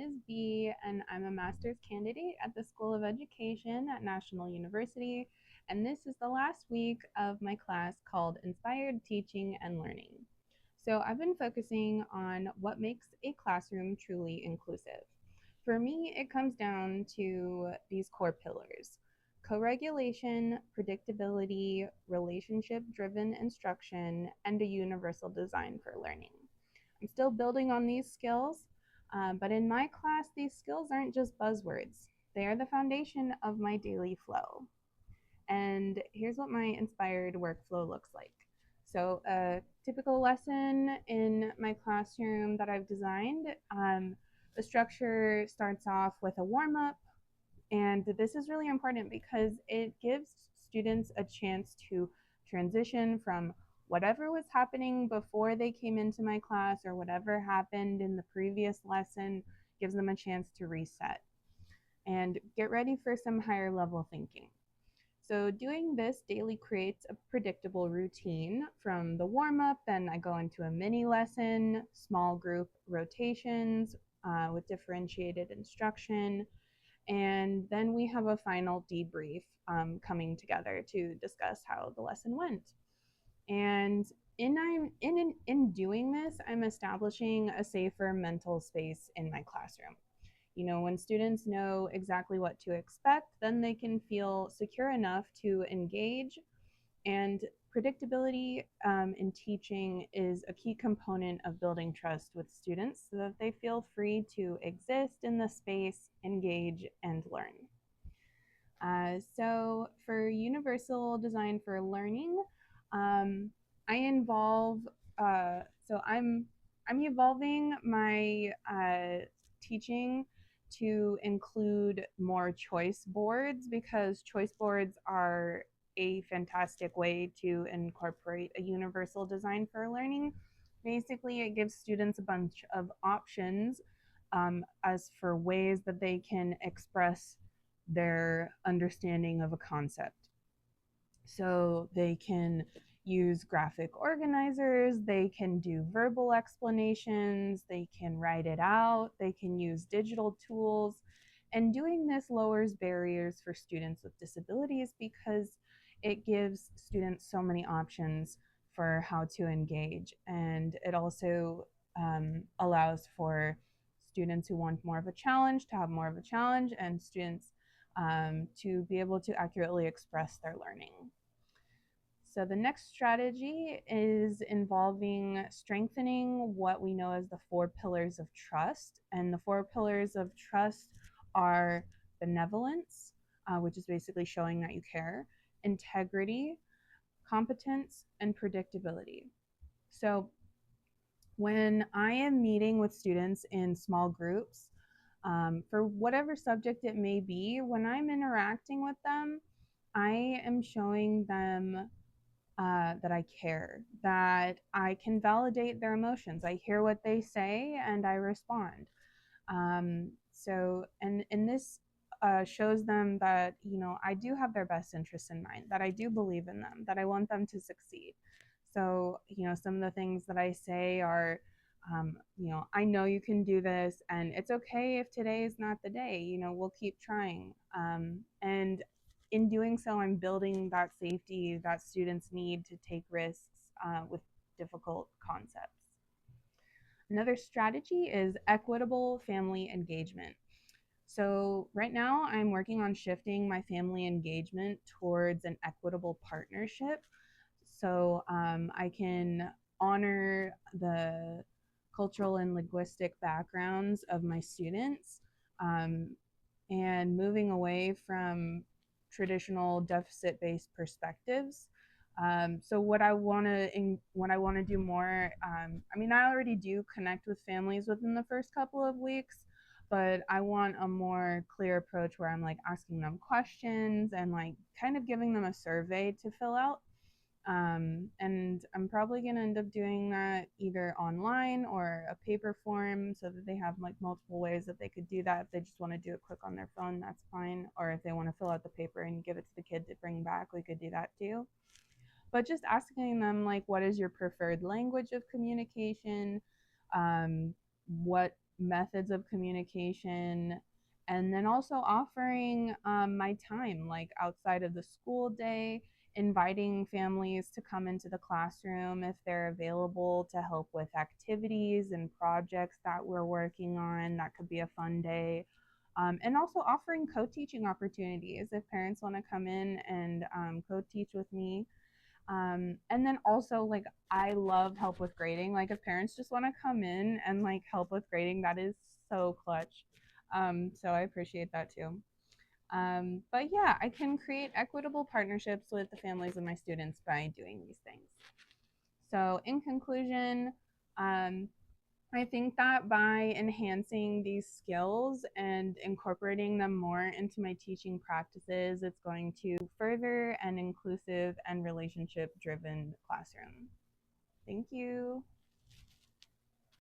is Bee, and I'm a master's candidate at the School of Education at National University. And this is the last week of my class called Inspired Teaching and Learning. So I've been focusing on what makes a classroom truly inclusive. For me, it comes down to these core pillars: co-regulation, predictability, relationship-driven instruction, and a universal design for learning. I'm still building on these skills, but in my class, these skills aren't just buzzwords. They are the foundation of my daily flow. And here's what my inspired workflow looks like. So a typical lesson in my classroom that I've designed, the structure starts off with a warm-up, and this is really important because it gives students a chance to transition from whatever was happening before they came into my class or whatever happened in the previous lesson, gives them a chance to reset and get ready for some higher level thinking. So doing this daily creates a predictable routine from the warm-up. Then I go into a mini lesson, small group rotations with differentiated instruction, and then we have a final debrief coming together to discuss how the lesson went. And in doing this, I'm establishing a safer mental space in my classroom. You know, when students know exactly what to expect, then they can feel secure enough to engage. And predictability in teaching is a key component of building trust with students so that they feel free to exist in the space, engage, and learn. So for universal design for learning, I involve, so I'm evolving my teaching to include more choice boards because choice boards are a fantastic way to incorporate a universal design for learning. Basically, it gives students a bunch of options as for ways that they can express their understanding of a concept. So they can use graphic organizers, they can do verbal explanations, they can write it out, they can use digital tools. And doing this lowers barriers for students with disabilities because it gives students so many options for how to engage. And it also allows for students who want more of a challenge to have more of a challenge, and students to be able to accurately express their learning. So the next strategy is involving strengthening what we know as the 4 pillars of trust. And the 4 pillars of trust are benevolence, which is basically showing that you care, integrity, competence, and predictability. So when I am meeting with students in small groups, for whatever subject it may be, when I'm interacting with them, I am showing them that I care, that I can validate their emotions. I hear what they say and I respond. And this shows them that, you know, I do have their best interests in mind, that I do believe in them, that I want them to succeed. So, you know, some of the things that I say are, you know, I know you can do this, and it's okay if today is not the day. You know, we'll keep trying. And in doing so, I'm building that safety that students need to take risks with difficult concepts. Another strategy is equitable family engagement. So right now I'm working on shifting my family engagement towards an equitable partnership. So I can honor the cultural and linguistic backgrounds of my students, um, and moving away from traditional deficit-based perspectives. So what I want to do more. I mean, I already do connect with families within the first couple of weeks, but I want a more clear approach where I'm like asking them questions and like kind of giving them a survey to fill out. And I'm probably going to end up doing that either online or a paper form so that they have like multiple ways that they could do that. If they just want to do it quick on their phone, that's fine. Or if they want to fill out the paper and give it to the kid to bring back, we could do that too. But just asking them like, what is your preferred language of communication? What methods of communication, and then also offering my time, like outside of the school day, inviting families to come into the classroom if they're available to help with activities and projects that we're working on. That could be a fun day. And also offering co-teaching opportunities if parents want to come in and co-teach with me. And then also, like, I love help with grading. Like, if parents just want to come in and like help with grading, that is so clutch. So I appreciate that too. But yeah, I can create equitable partnerships with the families of my students by doing these things. So, in conclusion, um, I think that by enhancing these skills and incorporating them more into my teaching practices, it's going to further an inclusive and relationship driven classroom. Thank you.